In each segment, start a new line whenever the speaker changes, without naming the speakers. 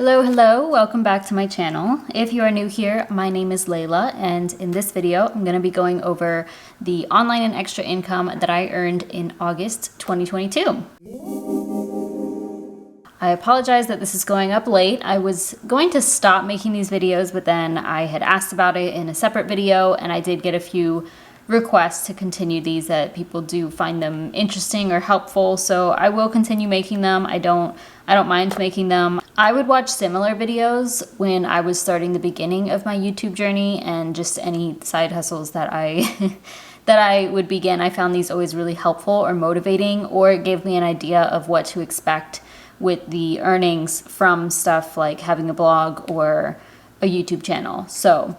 Hello, welcome back to my channel. If you are new here, my name is Layla, and in this video, I'm going to be going over the online and extra income that I earned in August 2022. I apologize that this is going up late. I was going to stop making these videos, but then I had asked about it in a separate video, and I did get a few requests to continue these that people do find them interesting or helpful, so I will continue making them. I don't mind making them. I would watch similar videos when I was starting the beginning of my YouTube journey, and just any side hustles that I that I would begin. I found these always really helpful or motivating, or it gave me an idea of what to expect with the earnings from stuff like having a blog or a YouTube channel. So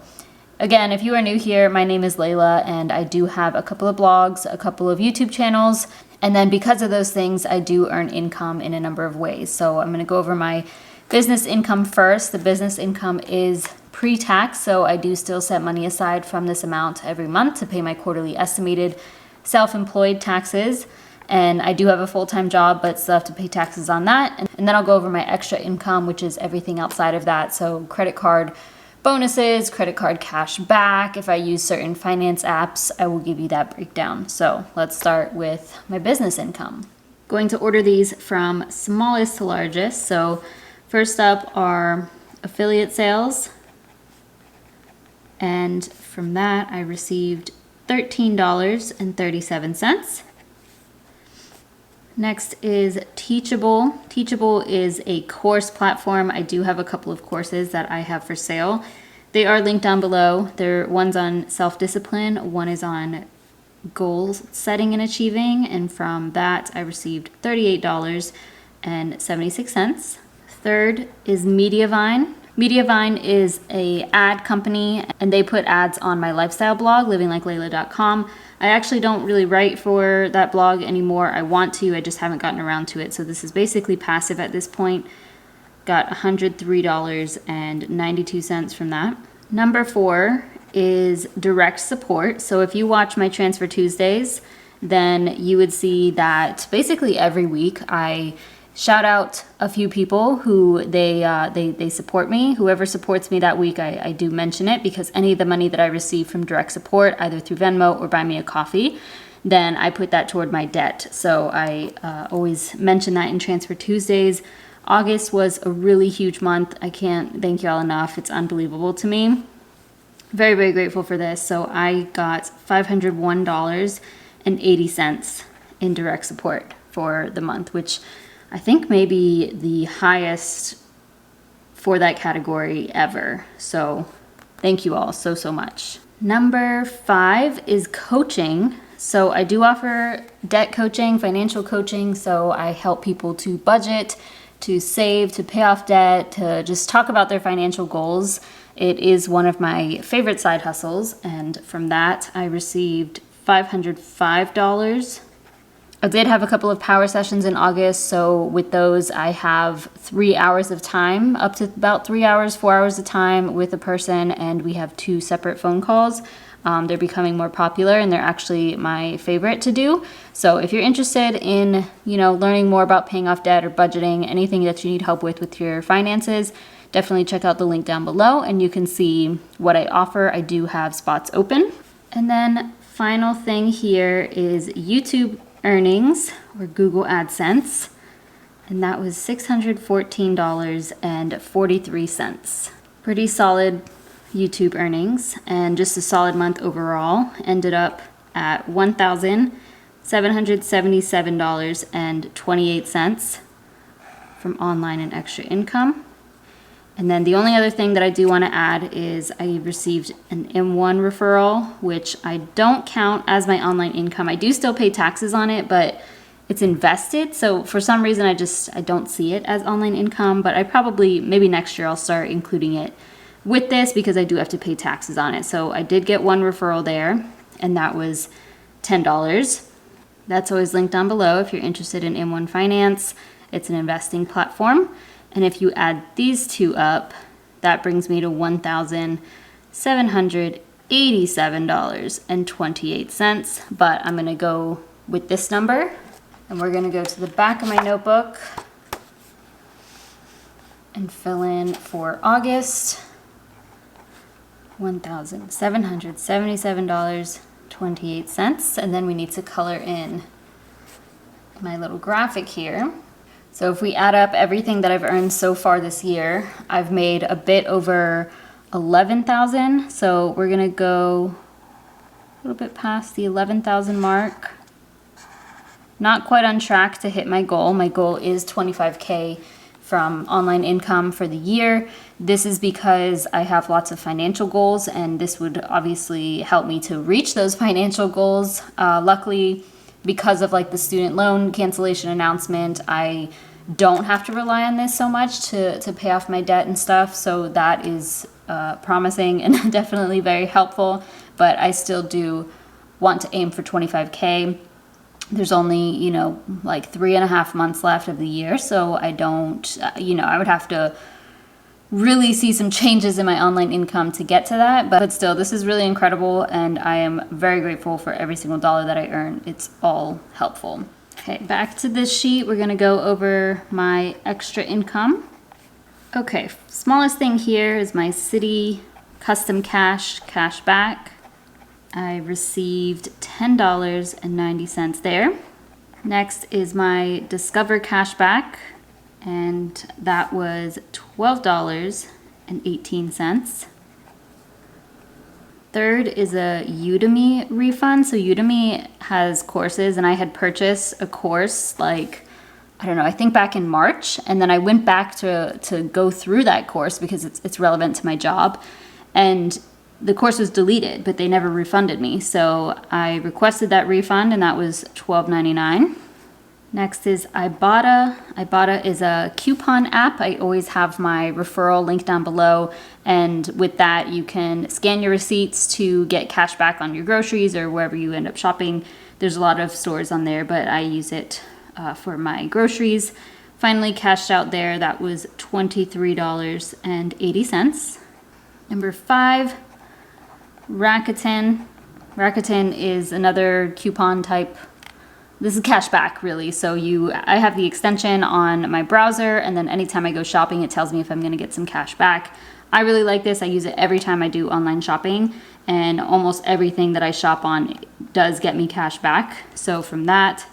again, if you are new here, my name is Layla, and I do have a couple of blogs, a couple of YouTube channels, and then because of those things, I do earn income in a number of ways. So I'm going to go over my business income first. The business income is pre-tax, so I do still set money aside from this amount every month to pay my quarterly estimated self-employed taxes. And I do have a full-time job, but still have to pay taxes on that. And then I'll go over my extra income, which is everything outside of that. So credit card bonuses, credit card cash back. If I use certain finance apps, I will give you that breakdown. So let's start with my business income. Going to order these from smallest to largest. So first up are affiliate sales. And from that, I received $13.37. Next is Teachable. Teachable is a course platform. I do have a couple of courses that I have for sale. They are linked down below. One's on self-discipline, one is on goal setting and achieving, and from that I received $38.76. Third is Mediavine. Mediavine is a ad company, and they put ads on my lifestyle blog, livingLikeLayla.com. I actually don't really write for that blog anymore. I want to, I just haven't gotten around to it. So this is basically passive at this point. Got $103.92 from that. Number 4 is direct support. So if you watch my Transfer Tuesdays, then you would see that basically every week I shout out a few people who they support me. Whoever supports me that week, I do mention it, because any of the money that I receive from direct support, either through Venmo or Buy Me a Coffee, then I put that toward my debt. So I always mention that in Transfer Tuesdays. August was a really huge month. I can't thank y'all enough. It's unbelievable to me. Very, very grateful for this. So I got $501.80 in direct support for the month, which I think maybe the highest for that category ever. So thank you all so much. Number 5 is coaching. So I do offer debt coaching, financial coaching. So I help people to budget, to save, to pay off debt, to just talk about their financial goals. It is one of my favorite side hustles. And from that, I received $505. I did have a couple of power sessions in August, so with those I have 3 hours of time, up to about 3 hours, 4 hours of time with a person, and we have 2 separate phone calls. They're becoming more popular, and they're actually my favorite to do. So if you're interested in, learning more about paying off debt or budgeting, anything that you need help with your finances, definitely check out the link down below, and you can see what I offer. I do have spots open. And then final thing here is YouTube earnings, or Google AdSense, and that was $614.43. Pretty solid YouTube earnings, and just a solid month overall. Ended up at $1,777.28 from online and extra income. And then the only other thing that I do want to add is I received an M1 referral, which I don't count as my online income. I do still pay taxes on it, but it's invested. So for some reason, I don't see it as online income, but maybe next year I'll start including it with this, because I do have to pay taxes on it. So I did get one referral there, and that was $10. That's always linked down below if you're interested in M1 Finance. It's an investing platform. And if you add these 2 up, that brings me to $1,787.28. But I'm going to go with this number, and we're going to go to the back of my notebook. and fill in for August, $1,777.28. And then we need to color in my little graphic here. So if we add up everything that I've earned so far this year, I've made a bit over 11,000. So we're gonna go a little bit past the 11,000 mark. Not quite on track to hit my goal. My goal is 25K from online income for the year. This is because I have lots of financial goals, and this would obviously help me to reach those financial goals. Luckily, because of like the student loan cancellation announcement, I don't have to rely on this so much to pay off my debt and stuff. So that is promising and definitely very helpful, but I still do want to aim for 25K. There's only, you know, like 3.5 months left of the year. So I don't, you know, I would have to really see some changes in my online income to get to that. But still, this is really incredible, and I am very grateful for every single dollar that I earn. It's all helpful. Okay, back to this sheet. We're gonna go over my extra income. Okay, smallest thing here is my Citi custom cash back. I received $10.90 there. Next is my Discover cashback, and that was $12.18. Third is a Udemy refund. So Udemy has courses, and I had purchased a course like, I don't know, I think back in March, and then I went back to go through that course because it's relevant to my job, and the course was deleted, but they never refunded me. So I requested that refund, and that was $12.99. Next is Ibotta. Ibotta is a coupon app. I always have my referral link down below, and with that you can scan your receipts to get cash back on your groceries or wherever you end up shopping. There's a lot of stores on there, but I use it for my groceries. Finally cashed out there. That was $23.80. Number 5, Rakuten. Rakuten is another coupon type. This is cash back, really. So I have the extension on my browser, and then anytime I go shopping, it tells me if I'm gonna get some cash back. I really like this. I use it every time I do online shopping, and almost everything that I shop on does get me cash back. So from that,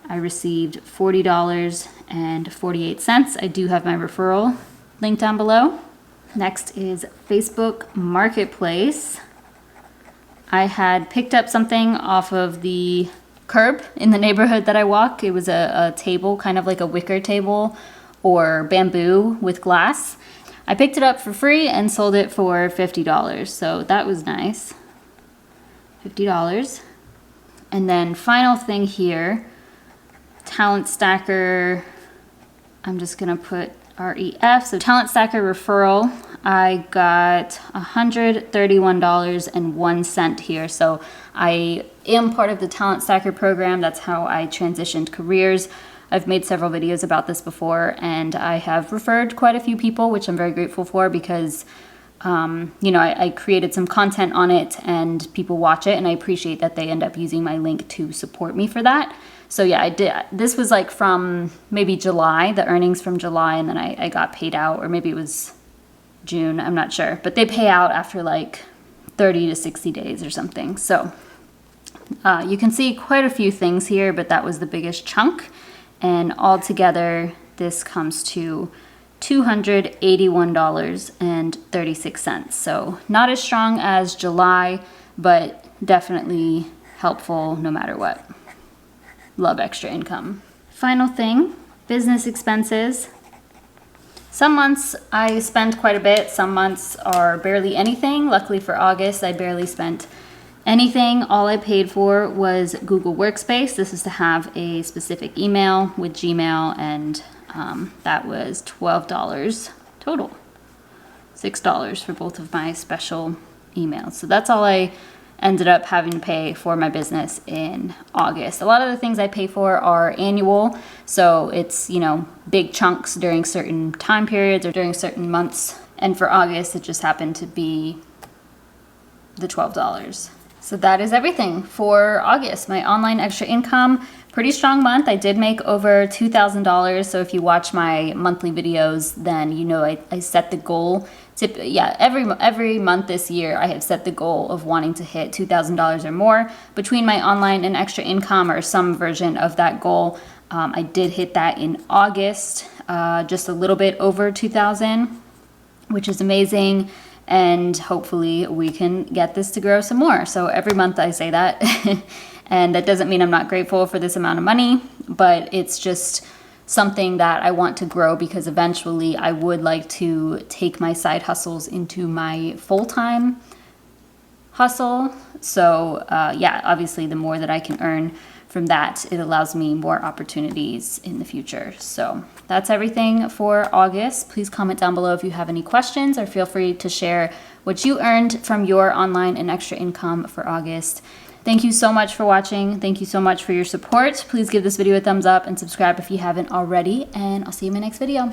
I received $40.48. I do have my referral link down below. Next is Facebook Marketplace. I had picked up something off of the curb in the neighborhood that I walk. It was a table, kind of like a wicker table or bamboo with glass. I picked it up for free and sold it for $50. So that was nice. $50. And then final thing here, Talent Stacker. I'm just gonna put REF. So Talent Stacker referral. I got $131.01 here. So I am part of the Talent Stacker program. That's how I transitioned careers. I've made several videos about this before, and I have referred quite a few people, which I'm very grateful for because you know, I created some content on it and people watch it, and I appreciate that they end up using my link to support me for that. So yeah, I did. This was like from maybe July, the earnings from July, and then I got paid out, or maybe it was June, I'm not sure. But they pay out after like 30 to 60 days or something. So you can see quite a few things here, but that was the biggest chunk. And altogether, this comes to $281.36. So not as strong as July, but definitely helpful no matter what. Love extra income. Final thing, business expenses. Some months I spend quite a bit, some months are barely anything. Luckily for August, I barely spent anything. All I paid for was Google Workspace. This is to have a specific email with Gmail, and that was $12 total. $6 for both of my special emails. So that's all I ended up having to pay for my business in August. A lot of the things I pay for are annual, so it's, you know, big chunks during certain time periods or during certain months. And for August, it just happened to be the $12. So that is everything for August. My online extra income pretty strong month. I did make over $2,000. So if you watch my monthly videos, then you know I set the goal to, yeah, every month this year, I have set the goal of wanting to hit $2,000 or more between my online and extra income or some version of that goal. I did hit that in August, just a little bit over 2,000, which is amazing. And hopefully we can get this to grow some more. So every month I say that. And that doesn't mean I'm not grateful for this amount of money, but it's just something that I want to grow because eventually I would like to take my side hustles into my full-time hustle. So yeah, obviously the more that I can earn from that, it allows me more opportunities in the future. So that's everything for August. Please comment down below if you have any questions, or feel free to share what you earned from your online and extra income for August. Thank you so much for watching. Thank you so much for your support. Please give this video a thumbs up and subscribe if you haven't already, and I'll see you in my next video.